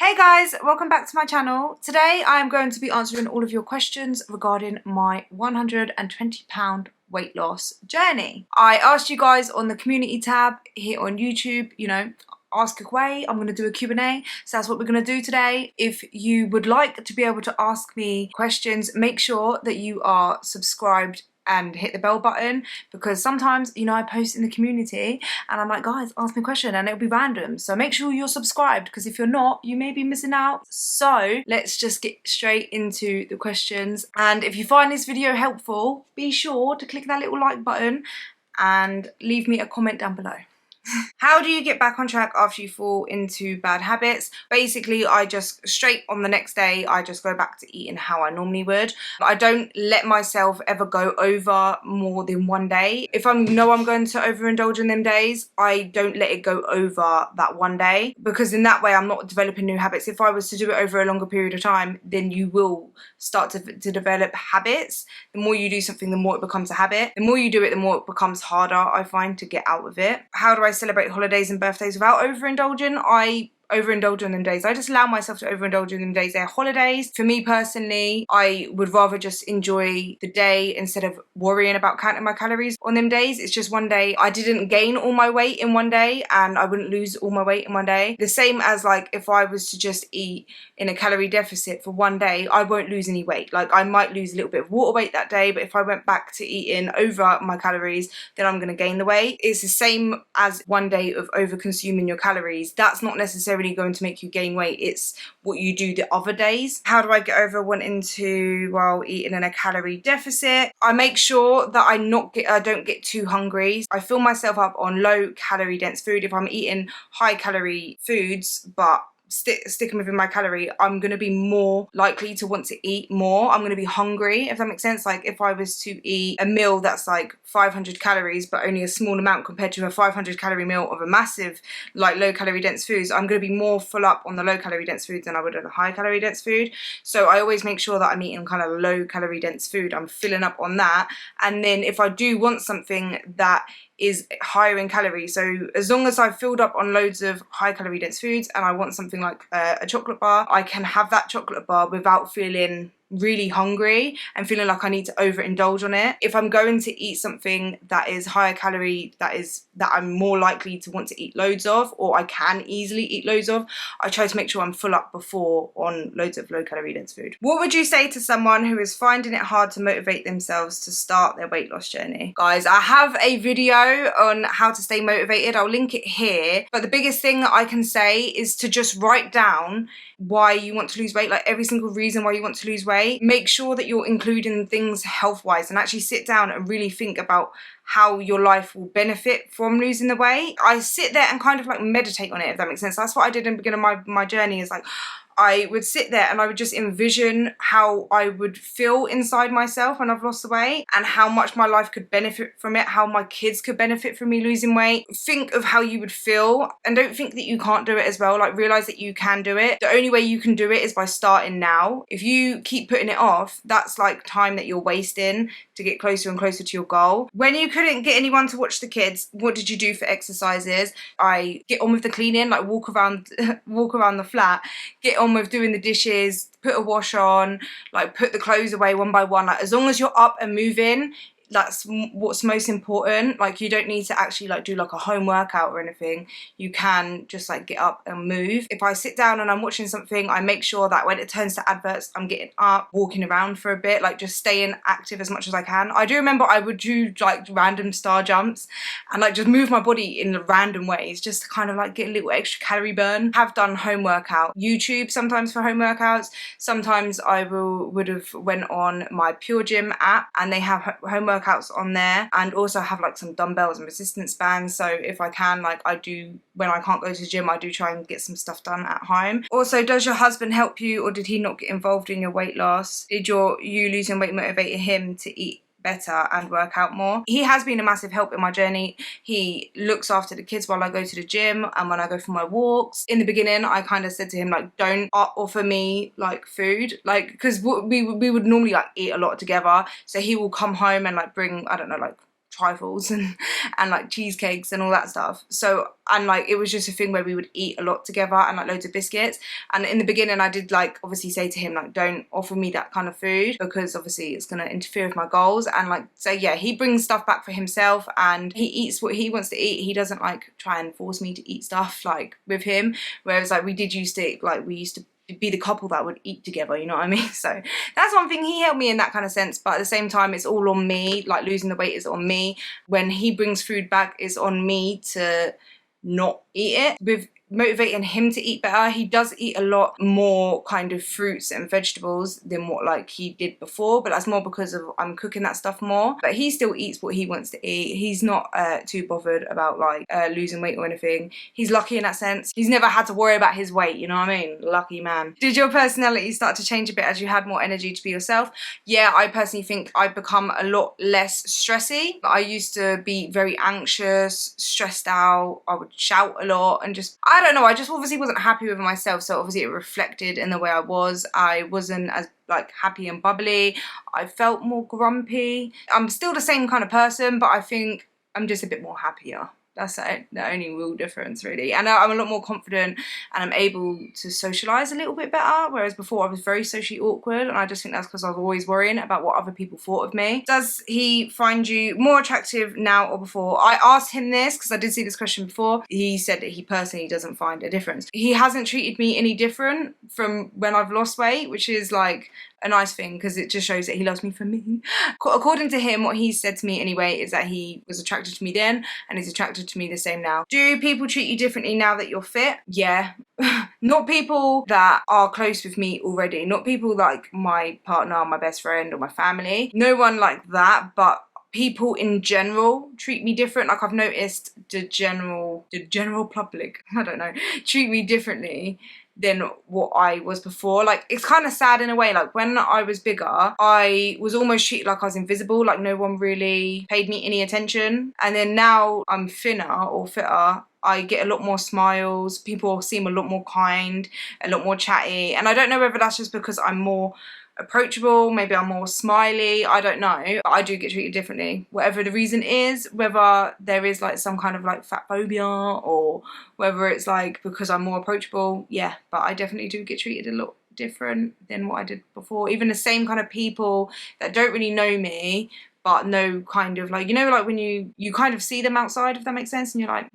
Hey guys, welcome back to my channel. Today I am going to be answering all of your questions regarding my 120 pound weight loss journey. I asked you guys on the community tab here on YouTube, ask away. I'm going to do a Q&A, so that's what we're going to do today. If you would like to be able to ask me questions, make sure that you are subscribed and hit the bell button, because sometimes I post in the community and I'm like, guys, ask me a question, and it'll be random. So make sure you're subscribed, because if you're not, you may be missing out. So let's just get straight into the questions, and if you find this video helpful, be sure to click that little like button and leave me a comment down below. How do you get back on track after you fall into bad habits? Basically, I just straight on the next day, I just go back to eating how I normally would. I don't let myself ever go over more than one day. If I know I'm going to overindulge in them days, I don't let it go over that one day, because in that way I'm not developing new habits. If I was to do it over a longer period of time, then you will start to develop habits. The more you do something, the more it becomes a habit. The more you do it, the more it becomes harder, I find, to get out of it. How do I celebrate holidays and birthdays without overindulging? I overindulge on them days. I just allow myself to overindulge in them days. They're holidays. For me personally, I would rather just enjoy the day instead of worrying about counting my calories on them days. It's just one day. I didn't gain all my weight in one day, and I wouldn't lose all my weight in one day. The same as, like, if I was to just eat in a calorie deficit for one day, I won't lose any weight. Like, I might lose a little bit of water weight that day, but if I went back to eating over my calories, then I'm going to gain the weight. It's the same as one day of over consuming your calories. That's not necessarily going to make you gain weight. It's what you do the other days. How do I get over wanting to, while eating in a calorie deficit? I make sure that I don't get too hungry. I fill myself up on low calorie dense food. If I'm eating high calorie foods but sticking within my calorie, I'm going to be more likely to want to eat more. I'm going to be hungry, if that makes sense. Like, if I was to eat a meal that's like 500 calories but only a small amount compared to a 500 calorie meal of a massive, like, low calorie dense foods, I'm going to be more full up on the low calorie dense foods than I would on the high calorie dense food. So I always make sure that I'm eating kind of low calorie dense food. I'm filling up on that, and then if I do want something that is higher in calories, so as long as I've filled up on loads of high calorie dense foods and I want something like a chocolate bar, I can have that chocolate bar without feeling really hungry and feeling like I need to overindulge on it. If I'm going to eat something that is higher calorie, that I'm more likely to want to eat loads of, or I can easily eat loads of, I try to make sure I'm full up before on loads of low calorie dense food. What would you say to someone who is finding it hard to motivate themselves to start their weight loss journey? Guys, I have a video on how to stay motivated. I'll link it here. But the biggest thing that I can say is to just write down why you want to lose weight, like every single reason why you want to lose weight. Make sure that you're including things health-wise, and actually sit down and really think about how your life will benefit from losing the weight. I sit there and kind of like meditate on it, if that makes sense. That's what I did in the beginning of my journey, is like, I would sit there and I would just envision how I would feel inside myself when I've lost the weight, and how much my life could benefit from it, how my kids could benefit from me losing weight. Think of how you would feel, and don't think that you can't do it as well. Like, realize that you can do it. The only way you can do it is by starting now. If you keep putting it off, that's like time that you're wasting to get closer and closer to your goal. When you couldn't get anyone to watch the kids, what did you do for exercises? I get on with the cleaning, like walk around the flat, get on with doing the dishes, put a wash on, like put the clothes away one by one. Like, as long as you're up and moving, that's what's most important. Like, you don't need to actually like do like a home workout or anything. You can just like get up and move. If I sit down and I'm watching something, I make sure that when it turns to adverts, I'm getting up, walking around for a bit, like just staying active as much as I can. I do remember I would do like random star jumps and like just move my body in random ways, just to kind of like get a little extra calorie burn. Have done home workout. YouTube sometimes for home workouts. Sometimes I would have went on my Pure Gym app, and they have home workouts on there, and also have like some dumbbells and resistance bands. So if I can, like, I do, when I can't go to the gym, I do try and get some stuff done at home. Also, does your husband help you, or did he not get involved in your weight loss? Did you losing weight motivate him to eat better and work out more? He has been a massive help in my journey. He looks after the kids while I go to the gym and when I go for my walks. In the beginning, I kind of said to him, like, don't offer me like food, like, because we would normally like eat a lot together. So he will come home and like bring, I don't know, like trifles and like cheesecakes and all that stuff. So, and like it was just a thing where we would eat a lot together and like loads of biscuits. And in the beginning I did like obviously say to him like, don't offer me that kind of food because obviously it's going to interfere with my goals. And like, so yeah, he brings stuff back for himself and he eats what he wants to eat. He doesn't like try and force me to eat stuff like with him, whereas like we used to be the couple that would eat together, you know what I mean? So that's one thing, he helped me in that kind of sense, but at the same time it's all on me. Like losing the weight is on me. When he brings food back, it's on me to not eat it. With motivating him to eat better, he does eat a lot more kind of fruits and vegetables than what like he did before, but that's more because of I'm cooking that stuff more. But he still eats what he wants to eat. He's not too bothered about like losing weight or anything. He's lucky in that sense. He's never had to worry about his weight, you know what I mean? Lucky man. Did your personality start to change a bit as you had more energy to be yourself? Yeah, I personally think I've become a lot less stressy. I used to be very anxious, stressed out. I would shout a lot and just, I don't know, I just obviously wasn't happy with myself, so obviously it reflected in the way I was. I wasn't as like happy and bubbly. I felt more grumpy. I'm still the same kind of person, but I think I'm just a bit more happier. That's the only real difference really. And I'm a lot more confident and I'm able to socialise a little bit better, whereas before I was very socially awkward, and I just think that's because I was always worrying about what other people thought of me. Does he find you more attractive now or before? I asked him this because I did see this question before. He said that he personally doesn't find a difference. He hasn't treated me any different from when I've lost weight, which is like a nice thing because it just shows that he loves me for me. According to him, what he said to me anyway is that he was attracted to me then and he's attracted to me the same now. Do people treat you differently now that you're fit? Yeah. Not people that are close with me already, not people like my partner, my best friend or my family. No one like that, but people in general treat me different. Like I've noticed the general public, I don't know, treat me differently than what I was before. Like it's kind of sad in a way. Like when I was bigger, I was almost treated like I was invisible, like no one really paid me any attention. And then now I'm thinner or fitter, I get a lot more smiles, people seem a lot more kind, a lot more chatty, and I don't know whether that's just because I'm more approachable, maybe I'm more smiley, I don't know, but I do get treated differently. Whatever the reason is, whether there is like some kind of like fat phobia or whether it's like because I'm more approachable, yeah, but I definitely do get treated a lot different than what I did before. Even the same kind of people that don't really know me but know kind of like, you know, like when you kind of see them outside, if that makes sense, and you're like,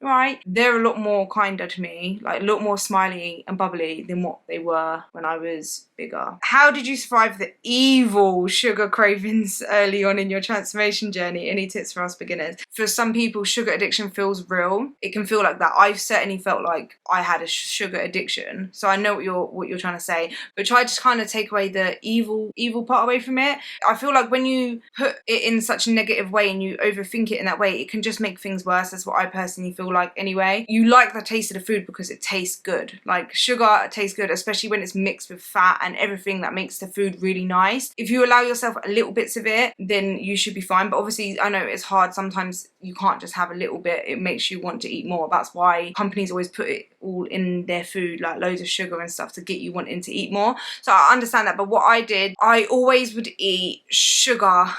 right, they're a lot more kinder to me, like a lot more smiley and bubbly than what they were when I was bigger. How did you survive the evil sugar cravings early on in your transformation journey? Any tips for us beginners? For some people, sugar addiction feels real. It can feel like that. I've certainly felt like I had a sugar addiction, so I know what you're trying to say, but try to kind of take away the evil part away from it. I feel like when you put it in such a negative way and you overthink it in that way, it can just make things worse. That's what I personally feel like anyway. You like the taste of the food because it tastes good. Like sugar tastes good, especially when it's mixed with fat and everything that makes the food really nice. If you allow yourself a little bits of it, then you should be fine. But obviously I know it's hard, sometimes you can't just have a little bit, it makes you want to eat more. That's why companies always put it all in their food, like loads of sugar and stuff to get you wanting to eat more. So I understand that, but what I did, I always would eat sugar,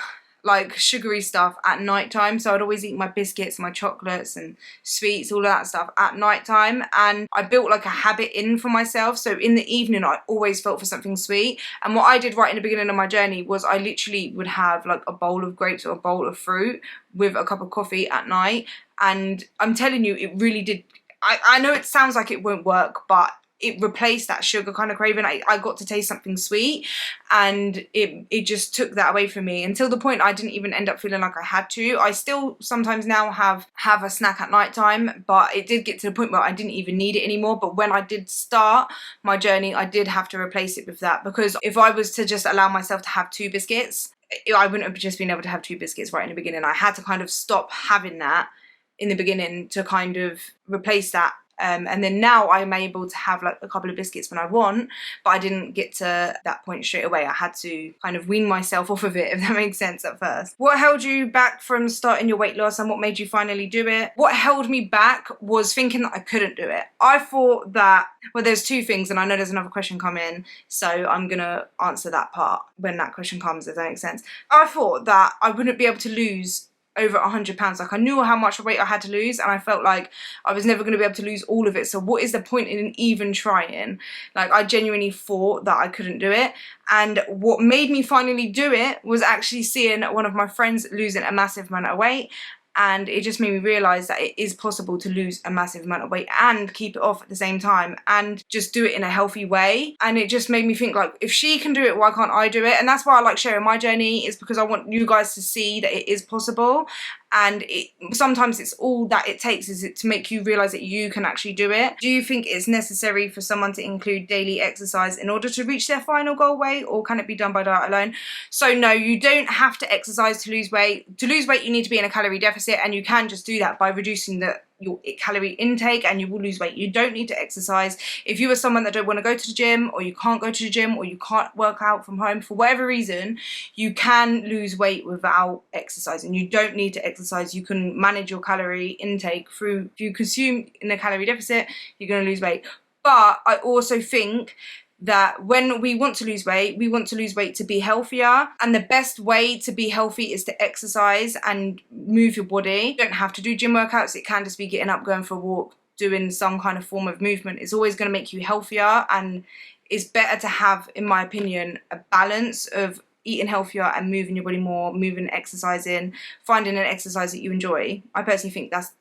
like sugary stuff at night time. So I'd always eat my biscuits, my chocolates and sweets, all of that stuff at night time. And I built like a habit in for myself. So in the evening, I always felt for something sweet. And what I did right in the beginning of my journey was I literally would have like a bowl of grapes or a bowl of fruit with a cup of coffee at night. And I'm telling you, it really did. I know it sounds like it won't work, but it replaced that sugar kind of craving. I got to taste something sweet, and it just took that away from me until the point I didn't even end up feeling like I had to. I still sometimes now have a snack at night time, but it did get to the point where I didn't even need it anymore. But when I did start my journey, I did have to replace it with that, because if I was to just allow myself to have 2 biscuits, I wouldn't have just been able to have 2 biscuits right in the beginning. I had to kind of stop having that in the beginning to kind of replace that. And then now I'm able to have like a couple of biscuits when I want, but I didn't get to that point straight away. I had to kind of wean myself off of it, if that makes sense at first. What held you back from starting your weight loss, and what made you finally do it? What held me back was thinking that I couldn't do it. I thought that, well, there's 2 things, and I know there's another question coming, so I'm gonna answer that part when that question comes, if that makes sense. I thought that I wouldn't be able to lose over 100 pounds. Like, I knew how much weight I had to lose, and I felt like I was never going to be able to lose all of it. So what is the point in even trying? Like, I genuinely thought that I couldn't do it. And what made me finally do it was actually seeing one of my friends losing a massive amount of weight. And it just made me realise that it is possible to lose a massive amount of weight and keep it off at the same time, and just do it in a healthy way. And it just made me think, like, if she can do it, why can't I do it? And that's why I like sharing my journey, is because I want you guys to see that it is possible. And sometimes it's all that it takes is it to make you realise that you can actually do it. Do you think it's necessary for someone to include daily exercise in order to reach their final goal weight, or can it be done by diet alone? So no, you don't have to exercise to lose weight. To lose weight, you need to be in a calorie deficit, and you can just do that by reducing your calorie intake, and you will lose weight. You don't need to exercise. If you are someone that don't want to go to the gym, or you can't go to the gym, or you can't work out from home for whatever reason, you can lose weight without exercising. You don't need to exercise. You can manage your calorie intake through, if you consume in a calorie deficit, you're going to lose weight. But I also think that when we want to lose weight, we want to lose weight to be healthier, and the best way to be healthy is to exercise and move your body. You don't have to do gym workouts. It can just be getting up, going for a walk, doing some kind of form of movement. It's always going to make you healthier, and it's better to have, in my opinion, a balance of eating healthier and moving your body more, moving, exercising, finding an exercise that you enjoy. I personally think that's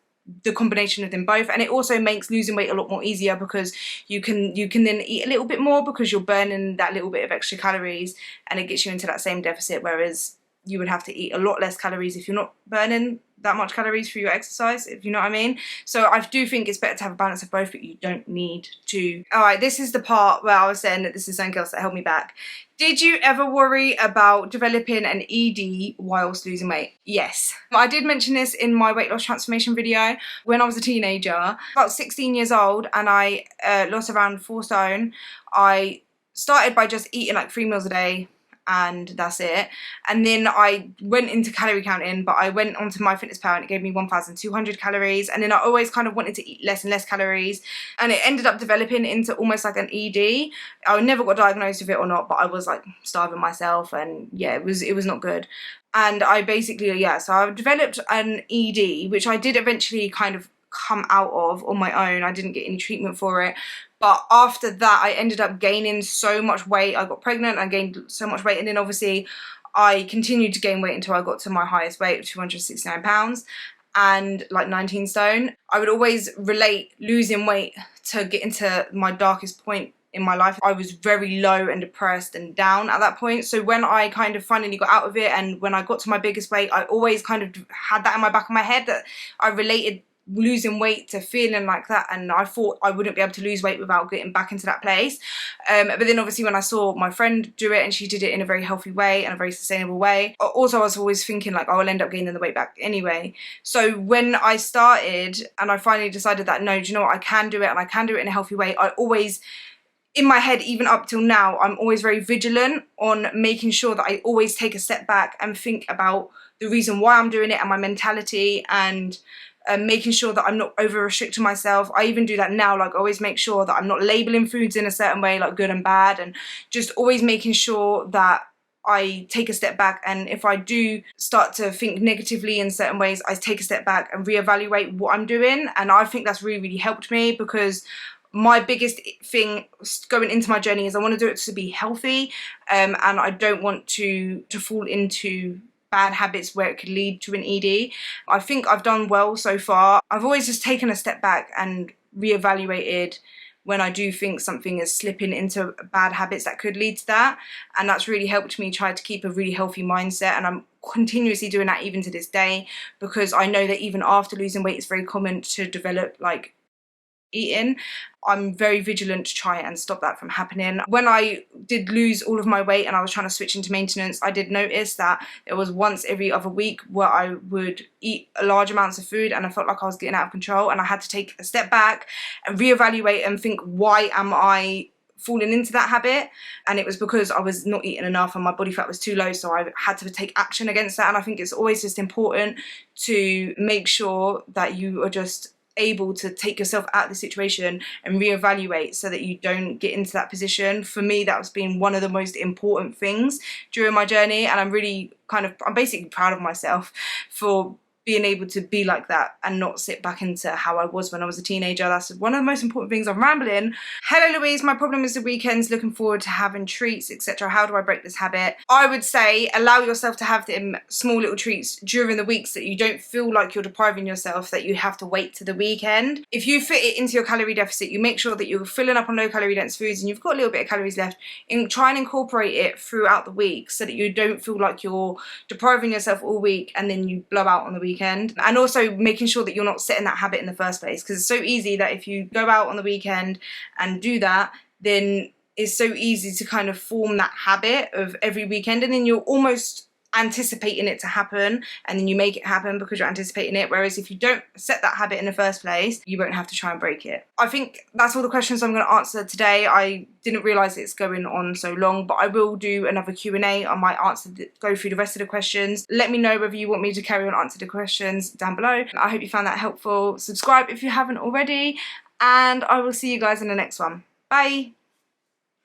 the combination of them both, and it also makes losing weight a lot more easier, because you can then eat a little bit more because you're burning that little bit of extra calories, and it gets you into that same deficit, whereas you would have to eat a lot less calories if you're not burning that much calories for your exercise, if you know what I mean. So I do think it's better to have a balance of both, but you don't need to. All right, this is the part where I was saying that this is something else that held me back. Did you ever worry about developing an ED whilst losing weight? Yes. I did mention this in my weight loss transformation video when I was a teenager, about 16 years old, and I lost around 4 stone. I started by just eating like 3 meals a day, and that's it. And then I went into calorie counting, but I went onto MyFitnessPal and it gave me 1,200 calories. And then I always kind of wanted to eat less and less calories, and it ended up developing into almost like an ED. I never got diagnosed with it or not, but I was like starving myself, and yeah, it was not good. And I basically, yeah, so I developed an ED, which I did eventually kind of come out of on my own. I didn't get any treatment for it. But after that, I ended up gaining so much weight. I got pregnant, I gained so much weight, and then obviously I continued to gain weight until I got to my highest weight of 269 pounds and like 19 stone. I would always relate losing weight to getting to my darkest point in my life. I was very low and depressed and down at that point. So when I kind of finally got out of it, and when I got to my biggest weight, I always kind of had that in my back of my head, that I related losing weight to feeling like that, and I thought I wouldn't be able to lose weight without getting back into that place. But then obviously when I saw my friend do it, and she did it in a very healthy way and a very sustainable way, also I was always thinking like, oh, I'll end up gaining the weight back anyway. So when I started and I finally decided that, no, do you know what, I can do it, and I can do it in a healthy way, I always, in my head, even up till now, I'm always very vigilant on making sure that I always take a step back and think about the reason why I'm doing it and my mentality, and making sure that I'm not over restricting myself. I even do that now, like always make sure that I'm not labeling foods in a certain way, like good and bad, and just always making sure that I take a step back, and if I do start to think negatively in certain ways, I take a step back and reevaluate what I'm doing. And I think that's really, really helped me, because my biggest thing going into my journey is I want to do it to be healthy, and I don't want to fall into bad habits where it could lead to an ED. I think I've done well so far. I've always just taken a step back and reevaluated when I do think something is slipping into bad habits that could lead to that, and that's really helped me try to keep a really healthy mindset, and I'm continuously doing that even to this day, because I know that even after losing weight, it's very common to develop like eating. I'm very vigilant to try and stop that from happening. When I did lose all of my weight and I was trying to switch into maintenance, I did notice that there was once every other week where I would eat large amounts of food, and I felt like I was getting out of control, and I had to take a step back and reevaluate and think, why am I falling into that habit? And it was because I was not eating enough and my body fat was too low, so I had to take action against that. And I think it's always just important to make sure that you are just able to take yourself out of the situation and reevaluate so that you don't get into that position. For me, that's been one of the most important things during my journey, and I'm basically proud of myself for being able to be like that and not sit back into how I was when I was a teenager. That's one of the most important things. I'm rambling. Hello Louise, my problem is the weekends, looking forward to having treats, etc. How do I break this habit? I would say allow yourself to have them small little treats during the week so that you don't feel like you're depriving yourself, that you have to wait to the weekend. If you fit it into your calorie deficit, you make sure that you're filling up on low calorie dense foods and you've got a little bit of calories left, and try and incorporate it throughout the week so that you don't feel like you're depriving yourself all week and then you blow out on the weekend. And also making sure that you're not setting that habit in the first place, because it's so easy that if you go out on the weekend and do that, then it's so easy to kind of form that habit of every weekend, and then you're almost anticipating it to happen, and then you make it happen because you're anticipating it. Whereas if you don't set that habit in the first place, you won't have to try and break it. I think that's all the questions I'm going to answer today. I didn't realise it's going on so long, but I will do another Q&A. I might go through the rest of the questions. Let me know whether you want me to carry on answer the questions down below. I hope you found that helpful. Subscribe if you haven't already, and I will see you guys in the next one. Bye.